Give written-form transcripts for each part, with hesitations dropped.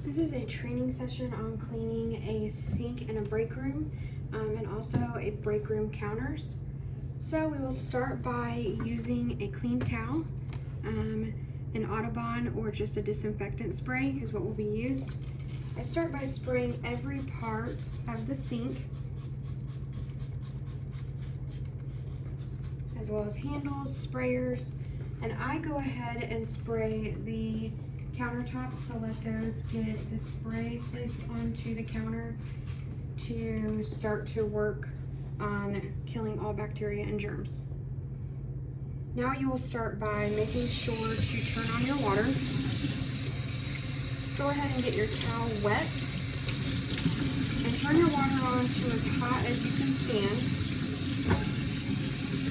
This is a training session on cleaning a sink in a break room and also a break room counters. So we will start by using a clean towel, an Audubon or just a disinfectant spray is what will be used. I start by spraying every part of the sink, as well as handles, sprayers, and I go ahead and spray the countertops to let those get the spray placed onto the counter to start to work on killing all bacteria and germs. Now you will start by making sure to turn on your water. Go ahead and get your towel wet and turn your water on to as hot as you can stand,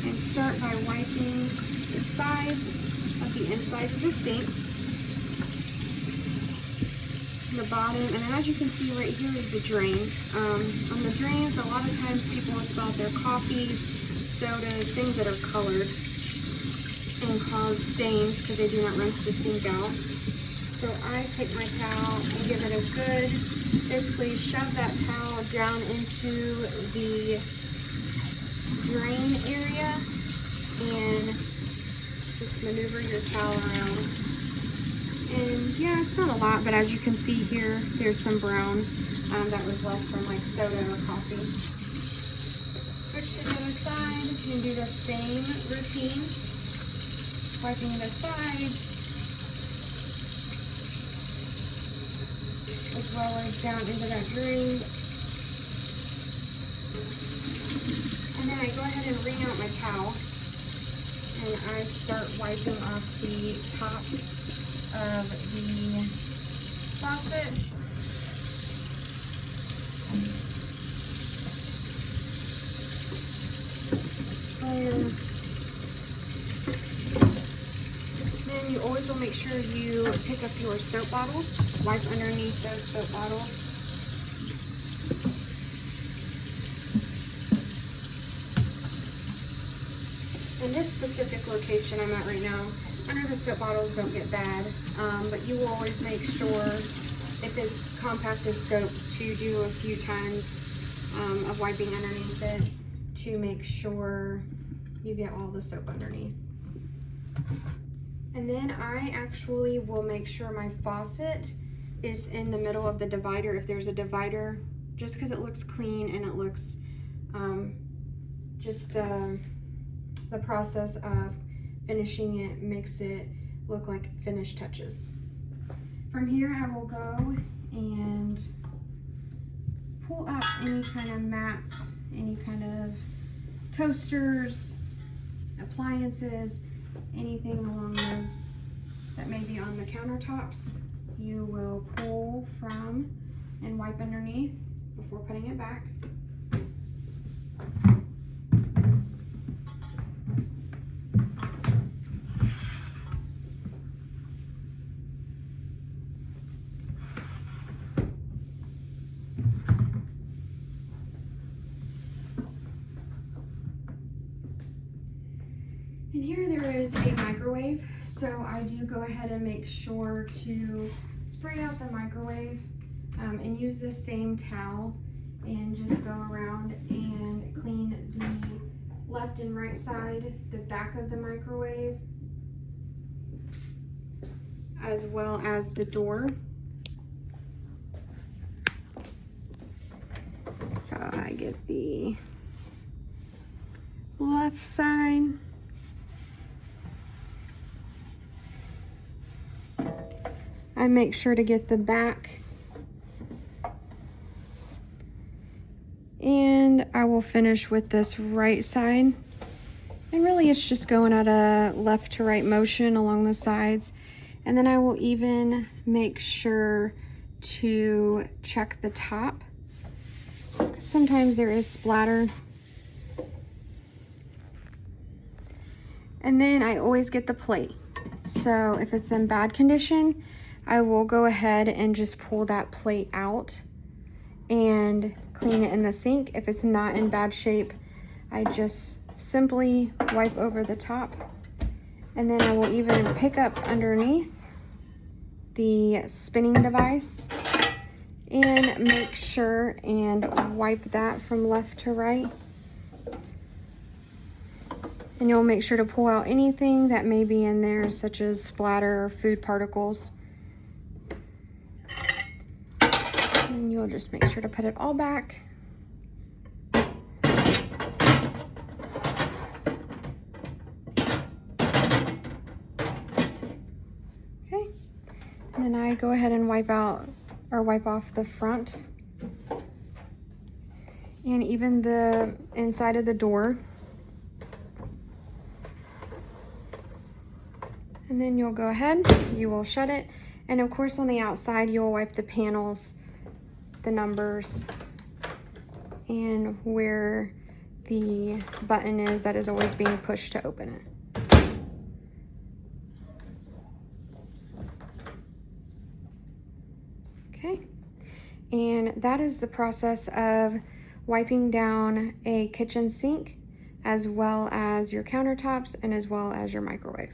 and start by wiping the sides of the inside of the sink, the bottom, and then as you can see right here is the drain. On the drains, a lot of times people will spill out their coffees, sodas, things that are colored and cause stains because they do not rinse the sink out. So I take my towel and give it a good, basically shove that towel down into the drain area and just maneuver your towel around. And yeah, it's not a lot, but as you can see here, there's some brown that was left from like soda or coffee. Switch to the other side and do the same routine, wiping the sides, as well as down into that drain. And then I go ahead and wring out my towel, and I start wiping off the top of the faucet. Sprayer. Then you always will make sure you pick up your soap bottles, wipe underneath those soap bottles. In this specific location I'm at right now, under the soap bottles don't get bad, but you will always make sure, if it's compacted soap, to do a few times of wiping underneath it to make sure you get all the soap underneath. And then I actually will make sure my faucet is in the middle of the divider, if there's a divider, just because it looks clean and it looks just the process of finishing it makes it look like finished touches. From here I will go and pull up any kind of mats, any kind of toasters, appliances, anything along those that may be on the countertops. You will pull from and wipe underneath before putting it back. And here there is a microwave, so I do go ahead and make sure to spray out the microwave and use the same towel and just go around and clean the left and right side, the back of the microwave, as well as the door. So I get the left side. I make sure to get the back, and I will finish with this right side. And really it's just going at a left to right motion along the sides. And then I will even make sure to check the top. Sometimes there is splatter. And then I always get the plate. So if it's in bad condition, I will go ahead and just pull that plate out and clean it in the sink. If it's not in bad shape, I just simply wipe over the top. And then I will even pick up underneath the spinning device And make sure and wipe that from left to right. And you'll make sure to pull out anything that may be in there, such as splatter or food particles. And you'll just make sure to put it all back. Okay. And then I go ahead and wipe off the front and even the inside of the door. And then you'll go ahead, you will shut it. And of course on the outside, you'll wipe the panels, the numbers, and where the button is that is always being pushed to open it. Okay, and that is the process of wiping down a kitchen sink, as well as your countertops and as well as your microwave.